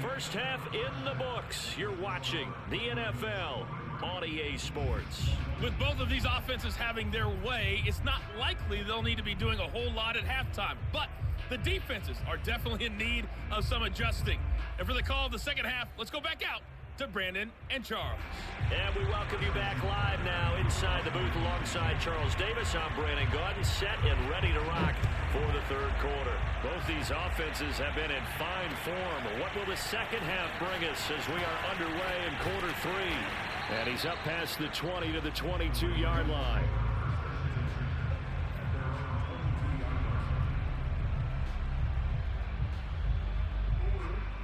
First half in the books. You're watching the NFL on EA Sports. With both of these offenses having their way, it's not likely they'll need to be doing a whole lot at halftime. But the defenses are definitely in need of some adjusting. And for the call of the second half, let's go back out to Brandon and Charles. And we welcome you back live now inside the booth alongside Charles Davis. I'm Brandon Gaudin, set and ready to rock for the third quarter. Both these offenses have been in fine form. What will the second half bring us as we are underway in quarter 3? And he's up past the 20 to the 22-yard line.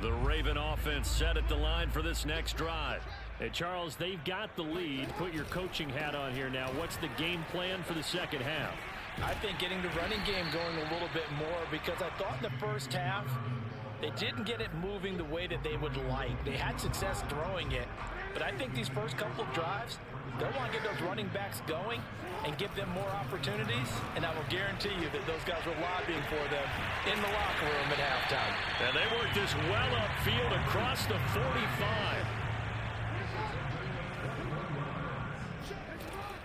The Raven offense set at the line for this next drive. Hey, Charles, they've got the lead. Put your coaching hat on here now. What's the game plan for the second half? I think getting the running game going a little bit more, because I thought in the first half they didn't get it moving the way that they would like. They had success throwing it, but I think these first couple of drives, they'll want to get those running backs going and give them more opportunities, and I will guarantee you that those guys were lobbying for them in the locker room at halftime. And they worked this well upfield across the 45.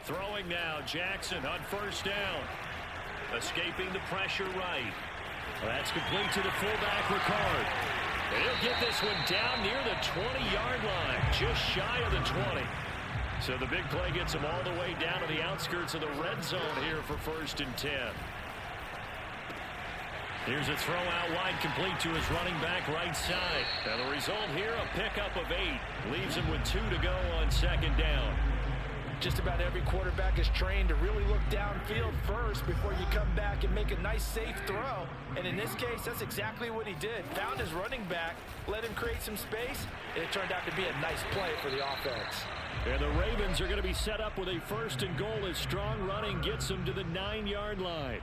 Throwing now, Jackson on first down. Escaping the pressure right. That's complete to the fullback, Ricard. And he'll get this one down near the 20-yard line, just shy of the 20. So the big play gets him all the way down to the outskirts of the red zone here for 1st and 10. Here's a throw out wide, complete to his running back right side. And the result here, a pickup of 8. Leaves him with 2 to go on 2nd down. Just about every quarterback is trained to really look downfield first before you come back and make a nice, safe throw. And in this case, that's exactly what he did. Found his running back, let him create some space, and it turned out to be a nice play for the offense. And the Ravens are going to be set up with a 1st and goal as strong running gets them to the 9-yard line.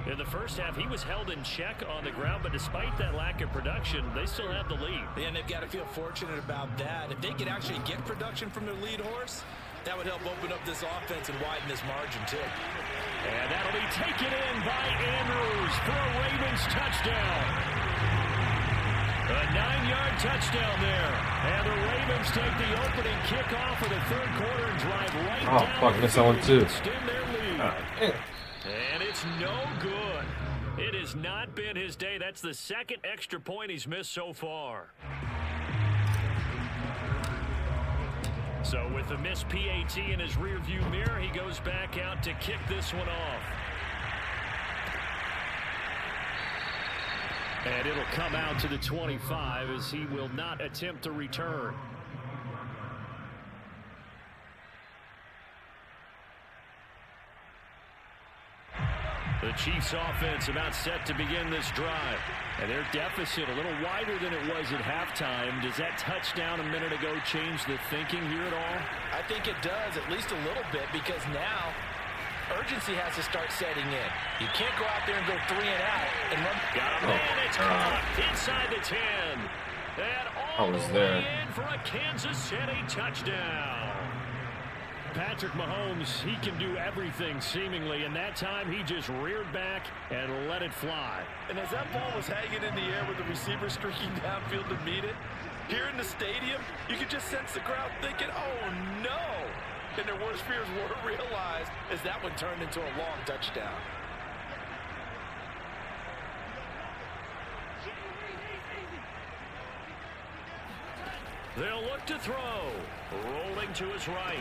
In the first half, he was held in check on the ground, but despite that lack of production, they still have the lead. And they've got to feel fortunate about that. If they could actually get production from their lead horse, that would help open up this offense and widen this margin, too. And that'll be taken in by Andrews for a Ravens touchdown. A 9-yard touchdown there. And the Ravens take the opening kickoff of the third quarter and drive right down. Oh, fuck, missed that one, too. Extend their lead. And it's no good. It has not been his day. That's the 2nd extra point he's missed so far. So with a missed PAT in his rearview mirror, he goes back out to kick this one off. And it'll come out to the 25 as he will not attempt to return. The Chiefs offense about set to begin this drive. And their deficit a little wider than it was at halftime. Does that touchdown a minute ago change the thinking here at all? I think it does, at least a little bit, because now urgency has to start setting in. You can't go out there and go 3 and out and run. Got a man, it's caught inside the 10. And all the way in for a Kansas City touchdown. Patrick Mahomes, he can do everything seemingly, and that time he just reared back and let it fly. And as that ball was hanging in the air with the receiver streaking downfield to meet it, here in the stadium, you could just sense the crowd thinking, oh no! And their worst fears were realized as that one turned into a long touchdown. They'll look to throw. Rolling to his right.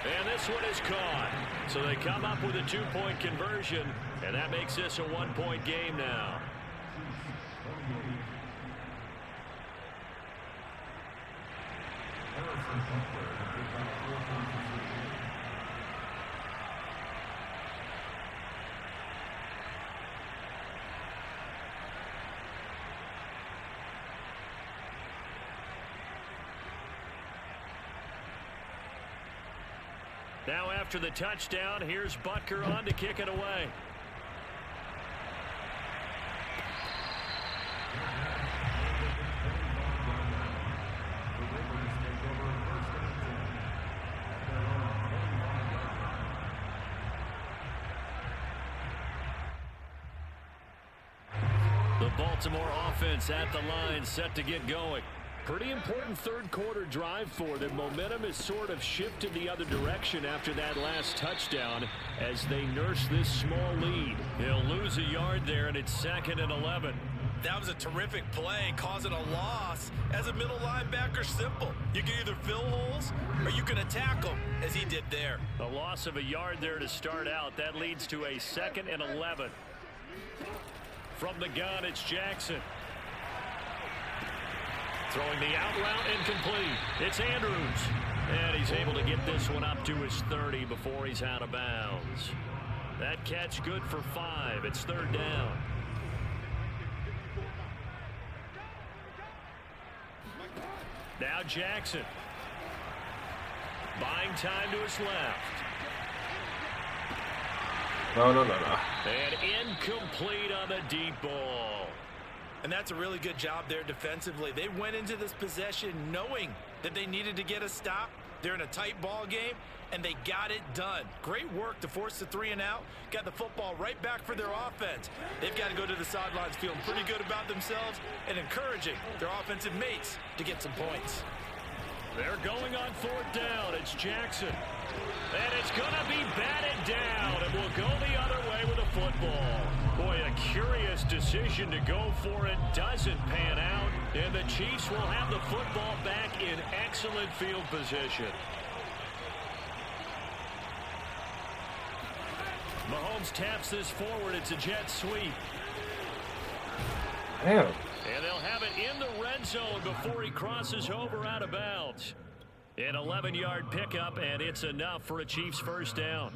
And this one is caught. So they come up with a 2-point conversion, and that makes this a 1-point game now. Now after the touchdown, here's Butker on to kick it away. The Baltimore offense at the line, set to get going. Pretty important third quarter drive for them. Momentum has sort of shifted the other direction after that last touchdown as they nurse this small lead. They'll lose a yard there, and it's 2nd and 11. That was a terrific play, causing a loss. As a middle linebacker, simple. You can either fill holes or you can attack them, as he did there. A loss of a yard there to start out. That leads to a 2nd and 11. From the gun, it's Jackson. Throwing the out route incomplete. It's Andrews. And he's able to get this one up to his 30 before he's out of bounds. That catch good for 5. It's 3rd down. Now Jackson. Buying time to his left. No. And incomplete on the deep ball. And that's a really good job there defensively. They went into this possession knowing that they needed to get a stop. They're in a tight ball game, and they got it done. Great work to force the 3 and out. Got the football right back for their offense. They've got to go to the sidelines feeling pretty good about themselves and encouraging their offensive mates to get some points. They're going on 4th down. It's Jackson. And it's going to be batted down, and will go the other way with the football. Boy, a curious decision to go for it. Doesn't pan out, and the Chiefs will have the football back in excellent field position. Mahomes taps this forward. It's a jet sweep. Damn. And they'll have it in the red zone before he crosses over out of bounds. An 11-yard pickup, and it's enough for a Chiefs 1st down.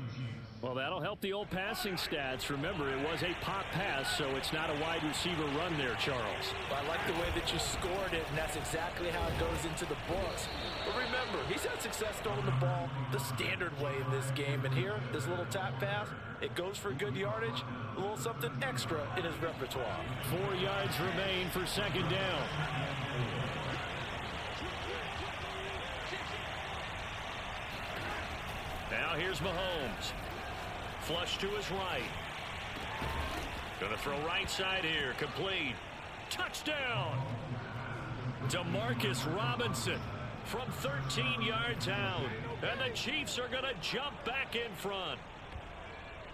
Well, that'll help the old passing stats. Remember, it was a pop pass, so it's not a wide receiver run there, Charles. Well, I like the way that you scored it, and that's exactly how it goes into the books. But remember, he's had success throwing the ball the standard way in this game. And here, this little tap pass, it goes for good yardage, a little something extra in his repertoire. 4 yards remain for 2nd down. Now here's Mahomes. Flush to his right. Going to throw right side here. Complete. Touchdown. Demarcus Robinson from 13 yards out. And the Chiefs are going to jump back in front.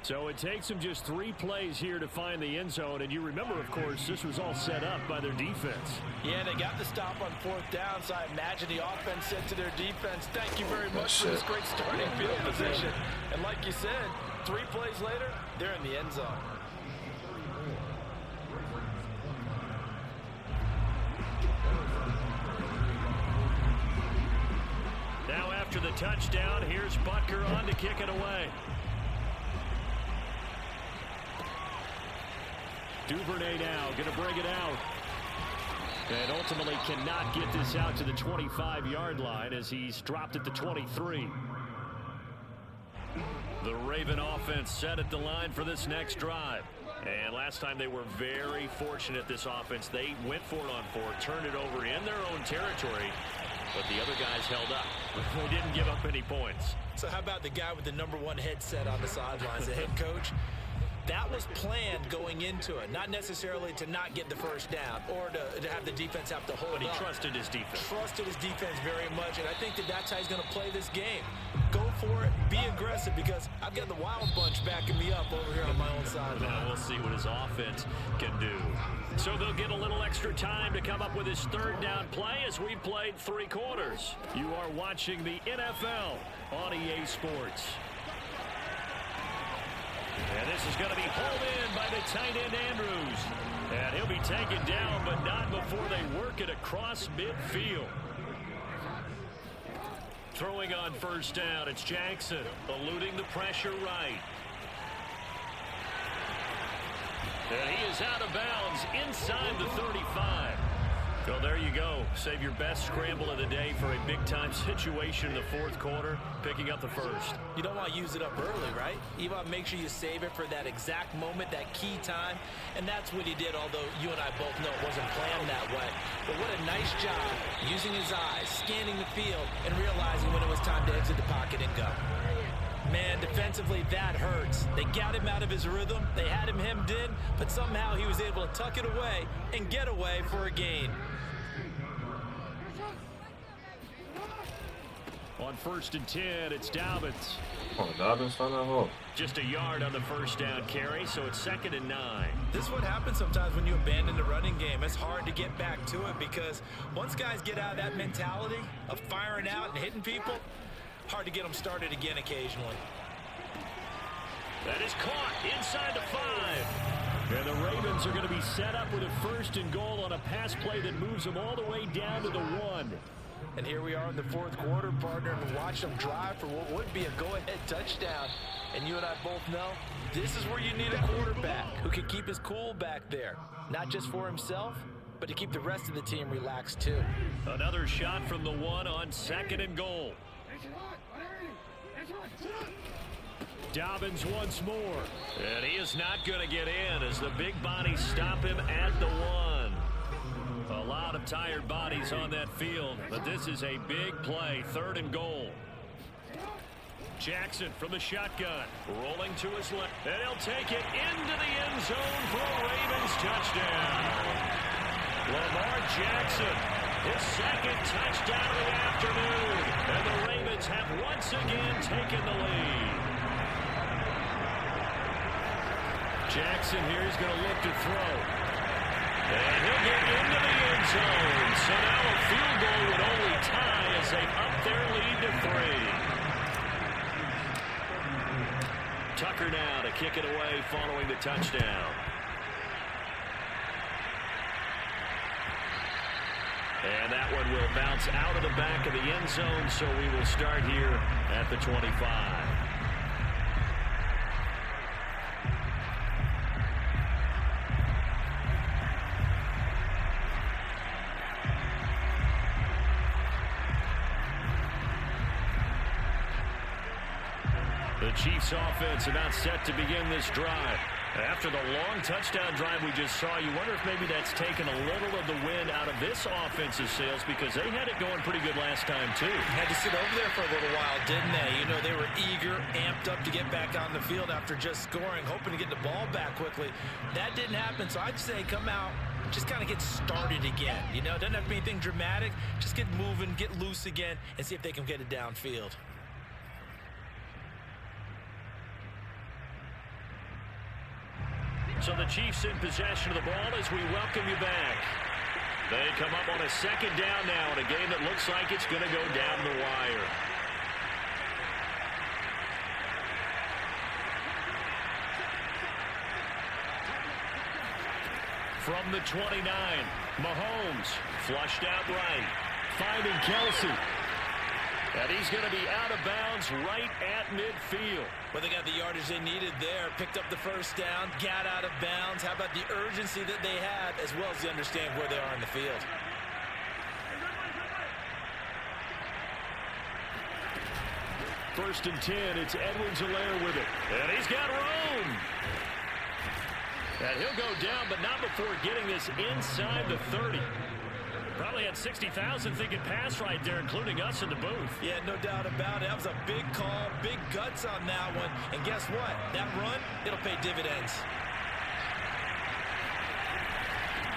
So it takes them just 3 plays here to find the end zone. And you remember, of course, this was all set up by their defense. Yeah, they got the stop on 4th down, so I imagine the offense said to their defense, thank you very much for this great starting field position. And like you said, 3 plays later, they're in the end zone. Now after the touchdown, here's Butker on to kick it away. Duvernay now going to bring it out. And ultimately cannot get this out to the 25-yard line as he's dropped at the 23. The Raven offense set at the line for this next drive. And last time they were very fortunate, this offense. They went for it on 4, turned it over in their own territory, but the other guys held up. They didn't give up any points. So how about the guy with the #1 headset on the sidelines, the head coach? That was planned going into it, not necessarily to not get the first down or to have the defense have to hold But he up. trusted his defense. Trusted his defense very much, and I think that's how he's going to play this game. Go for it, be aggressive, because I've got the Wild Bunch backing me up over here on my own side. Now we'll see what his offense can do. So they'll get a little extra time to come up with his 3rd down play as we've played 3 quarters. You are watching the NFL on EA Sports. And this is going to be hauled in by the tight end Andrews. And he'll be taken down, but not before they work it across midfield. Throwing on 1st down, it's Jackson, eluding the pressure right. And he is out of bounds inside the 35. Well, there you go. Save your best scramble of the day for a big-time situation in the 4th quarter, picking up the 1st. You don't want to use it up early, right? You want to make sure you save it for that exact moment, that key time. And that's what he did, although you and I both know it wasn't planned that way. But what a nice job using his eyes, scanning the field, and realizing when it was time to exit the pocket and go. Man, defensively, that hurts. They got him out of his rhythm. They had him hemmed in, but somehow he was able to tuck it away and get away for a gain. On 1st and 10, it's Dobbins. Oh, Dobbins on that hole. Just a yard on the 1st down carry, so it's 2nd and 9. This is what happens sometimes when you abandon the running game. It's hard to get back to it because once guys get out of that mentality of firing out and hitting people, hard to get them started again occasionally. That is caught inside the 5. And the Ravens are going to be set up with a 1st and goal on a pass play that moves them all the way down to the 1. And here we are in the 4th quarter, partner, and watch them drive for what would be a go-ahead touchdown. And you and I both know this is where you need a quarterback who can keep his cool back there, not just for himself, but to keep the rest of the team relaxed too. Another shot from the 1 on 2nd and goal. Dobbins once more. And he is not going to get in as the big bodies stop him at the 1. A lot of tired bodies on that field, but this is a big play, 3rd and goal. Jackson from the shotgun, rolling to his left, and he'll take it into the end zone for a Ravens touchdown. Lamar Jackson, his 2nd touchdown of the afternoon, and the Ravens have once again taken the lead. Jackson here is going to look to throw. And he'll get into the end zone. So now a field goal would only tie as they up their lead to 3. Tucker now to kick it away following the touchdown. And that one will bounce out of the back of the end zone, so we will start here at the 25. The Chiefs offense about set to begin this drive. After the long touchdown drive we just saw, you wonder if maybe that's taken a little of the wind out of this offense's sails because they had it going pretty good last time too. Had to sit over there for a little while, didn't they? You know, they were eager, amped up to get back on the field after just scoring, hoping to get the ball back quickly. That didn't happen, so I'd say come out, just kind of get started again. You know, doesn't have to be anything dramatic. Just get moving, get loose again, and see if they can get it downfield. So the Chiefs in possession of the ball as we welcome you back. They come up on a second down now in a game that looks like it's going to go down the wire. From the 29, Mahomes flushed out right, finding Kelsey. And he's going to be out of bounds right at midfield. Well, they got the yardage they needed there, picked up the first down, got out of bounds. How about the urgency that they had, as well as they understand where they are in the field? First and 10, it's Edwards-Helaire with it. And he's got room. And he'll go down, but not before getting this inside the 30. Probably had 60,000 thinking pass right there, including us in the booth. Yeah, no doubt about it. That was a big call, big guts on that one. And guess what? That run, it'll pay dividends.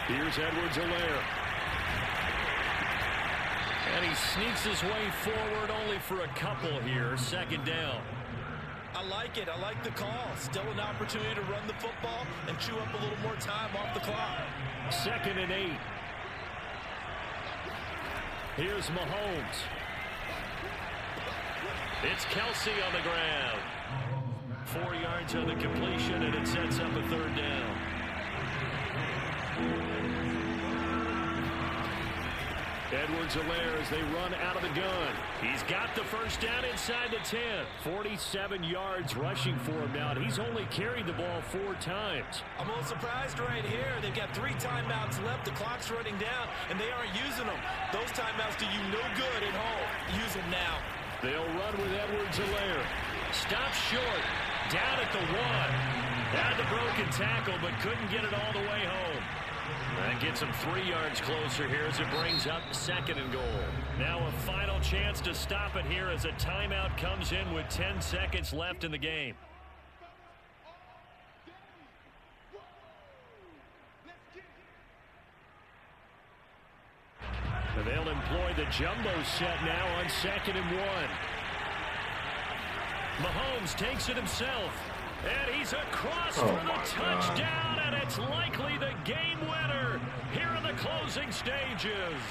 Here's Edwards-Helaire. And he sneaks his way forward only for a couple here. Second down. I like it. I like the call. Still an opportunity to run the football and chew up a little more time off the clock. Second and 8. Here's Mahomes. It's Kelsey on the ground. 4 yards on the completion, and it sets up a third down. Edwards-Helaire as they run out of the gun. He's got the first down inside the 10. 47 yards rushing for him now. He's only carried the ball 4 times. I'm a little surprised right here. They've got 3 timeouts left. The clock's running down, and they aren't using them. Those timeouts do you no good at home. Use them now. They'll run with Edwards-Helaire. Stop short. Down at the 1. Had the broken tackle, but couldn't get it all the way home. That gets him 3 yards closer here as it brings up second and goal. Now a final chance to stop it here as a timeout comes in with 10 seconds left in the game. And they'll employ the jumbo set now on second and 1. Mahomes takes it himself. And he's across for the touchdown, and it's likely the game winner here in the closing stages.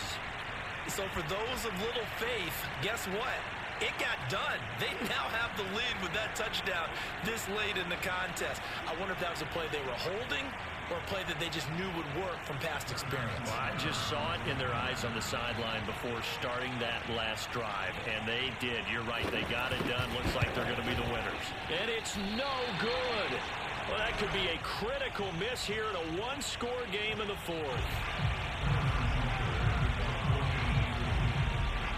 So for those of little faith, guess what? It got done. They now have the lead with that touchdown this late in the contest. I wonder if that was a play they were holding or a play that they just knew would work from past experience. Well, I just saw it in their eyes on the sideline before starting that last drive, and they did. You're right. They got it done. Looks like they're going to be the winners. And it's no good. Well, that could be a critical miss here in a one-score game in the 4th.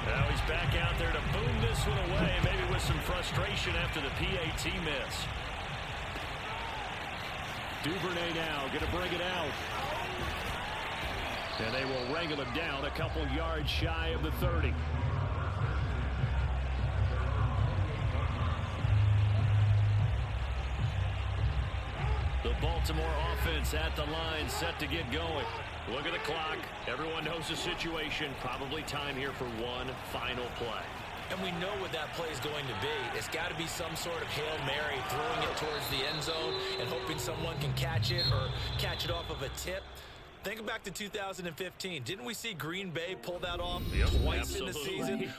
Now he's back out there to boom this one away, maybe with some frustration after the PAT miss. Duvernay now going to bring it out. And they will wrangle him down a couple yards shy of the 30. The Baltimore offense at the line, set to get going. Look at the clock. Everyone knows the situation. Probably time here for one final play. And we know what that play is going to be. It's got to be some sort of Hail Mary, throwing it towards the end zone and hoping someone can catch it or catch it off of a tip. Think back to 2015. Didn't we see Green Bay pull that off twice in the season?